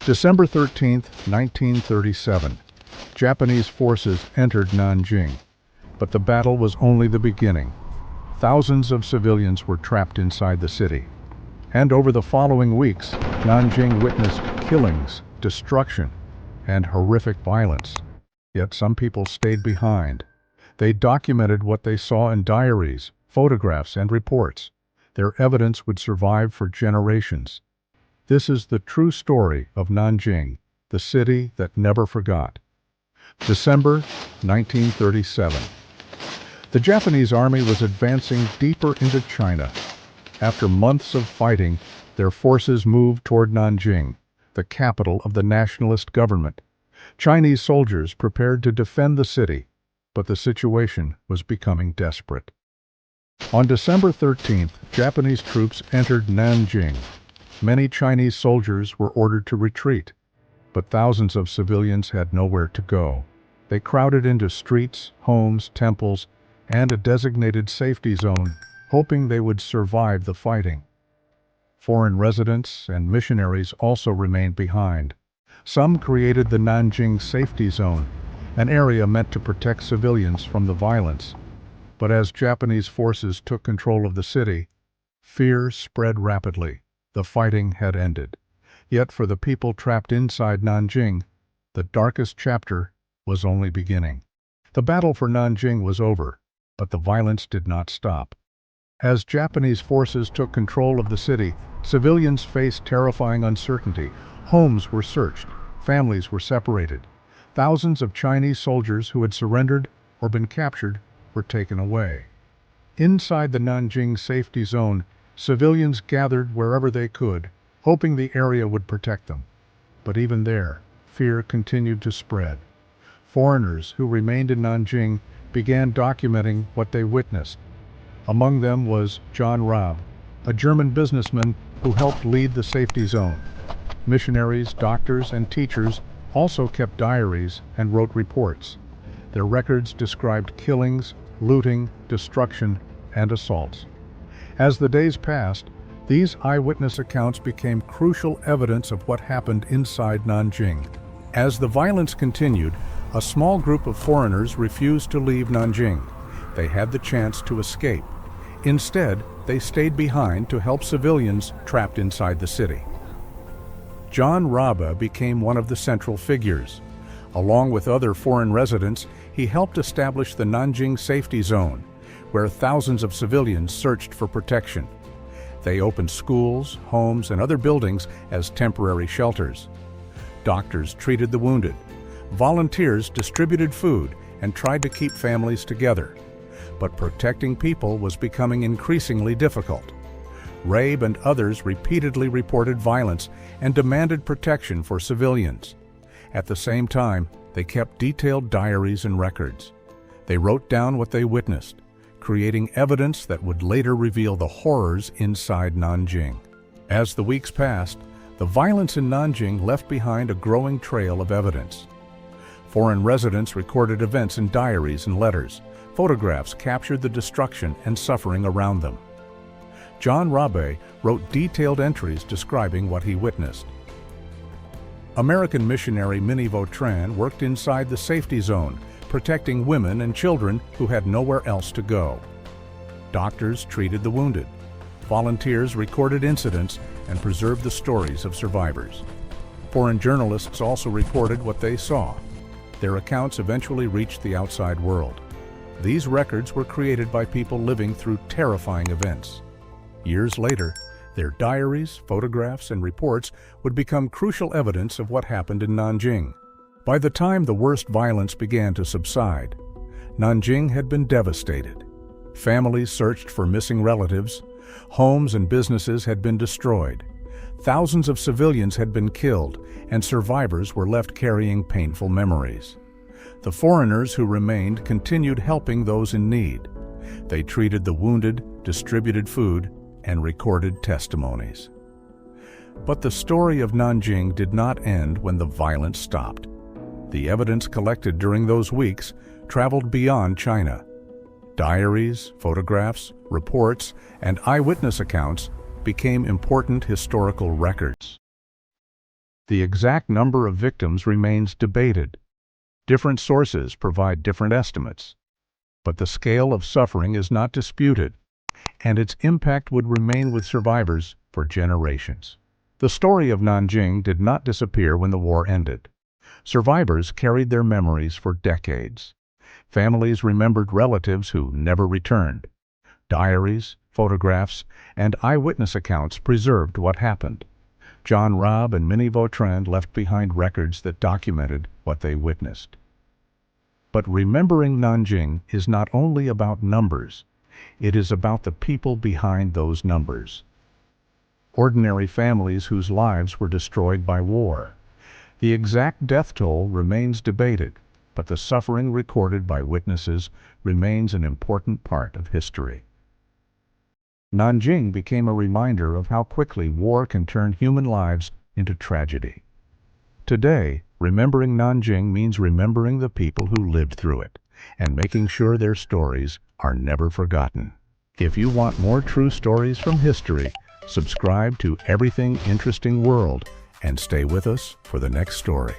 December 13, 1937. Japanese forces entered Nanjing, but the battle was only the beginning. Thousands of civilians were trapped inside the city. And over the following weeks, Nanjing witnessed killings, destruction, and horrific violence. Yet some people stayed behind. They documented what they saw in diaries, photographs, and reports. Their evidence would survive for generations. This is the true story of Nanjing, the city that never forgot. December 1937. The Japanese army was advancing deeper into China. After months of fighting, their forces moved toward Nanjing, the capital of the nationalist government. Chinese soldiers prepared to defend the city, but the situation was becoming desperate. On December 13th, Japanese troops entered Nanjing. Many Chinese soldiers were ordered to retreat, but thousands of civilians had nowhere to go. They crowded into streets, homes, temples, and a designated safety zone, hoping they would survive the fighting. Foreign residents and missionaries also remained behind. Some created the Nanjing Safety Zone, an area meant to protect civilians from the violence. But as Japanese forces took control of the city, fear spread rapidly. The fighting had ended. Yet for the people trapped inside Nanjing, the darkest chapter was only beginning. The battle for Nanjing was over, but the violence did not stop. As Japanese forces took control of the city, civilians faced terrifying uncertainty. Homes were searched, families were separated. Thousands of Chinese soldiers who had surrendered or been captured were taken away. Inside the Nanjing Safety Zone, civilians gathered wherever they could, hoping the area would protect them. But even there, fear continued to spread. Foreigners who remained in Nanjing began documenting what they witnessed. Among them was John Rabe, a German businessman who helped lead the safety zone. Missionaries, doctors, and teachers also kept diaries and wrote reports. Their records described killings, looting, destruction, and assaults. As the days passed, these eyewitness accounts became crucial evidence of what happened inside Nanjing. As the violence continued, a small group of foreigners refused to leave Nanjing. They had the chance to escape. Instead, they stayed behind to help civilians trapped inside the city. John Rabe became one of the central figures. Along with other foreign residents, he helped establish the Nanjing Safety Zone, where thousands of civilians searched for protection. They opened schools, homes, and other buildings as temporary shelters. Doctors treated the wounded. Volunteers distributed food and tried to keep families together. But protecting people was becoming increasingly difficult. Rabe and others repeatedly reported violence and demanded protection for civilians. At the same time, they kept detailed diaries and records. They wrote down what they witnessed, creating evidence that would later reveal the horrors inside Nanjing. As the weeks passed, the violence in Nanjing left behind a growing trail of evidence. Foreign residents recorded events in diaries and letters. Photographs captured the destruction and suffering around them. John Rabe wrote detailed entries describing what he witnessed. American missionary Minnie Vautrin worked inside the safety zone, protecting women and children who had nowhere else to go. Doctors treated the wounded. Volunteers recorded incidents and preserved the stories of survivors. Foreign journalists also reported what they saw. Their accounts eventually reached the outside world. These records were created by people living through terrifying events. Years later, their diaries, photographs, and reports would become crucial evidence of what happened in Nanjing. By the time the worst violence began to subside, Nanjing had been devastated. Families searched for missing relatives. Homes and businesses had been destroyed. Thousands of civilians had been killed, and survivors were left carrying painful memories. The foreigners who remained continued helping those in need. They treated the wounded, distributed food, and recorded testimonies. But the story of Nanjing did not end when the violence stopped. The evidence collected during those weeks traveled beyond China. Diaries, photographs, reports, and eyewitness accounts became important historical records. The exact number of victims remains debated. Different sources provide different estimates. But the scale of suffering is not disputed, and its impact would remain with survivors for generations. The story of Nanjing did not disappear when the war ended. Survivors carried their memories for decades. Families remembered relatives who never returned. Diaries, photographs, and eyewitness accounts preserved what happened. John Rabe and Minnie Vautrin left behind records that documented what they witnessed. But remembering Nanjing is not only about numbers, it is about the people behind those numbers. Ordinary families whose lives were destroyed by war. The exact death toll remains debated, but the suffering recorded by witnesses remains an important part of history. Nanjing became a reminder of how quickly war can turn human lives into tragedy. Today, remembering Nanjing means remembering the people who lived through it and making sure their stories are never forgotten. If you want more true stories from history, subscribe to Everything Interesting World and stay with us for the next story.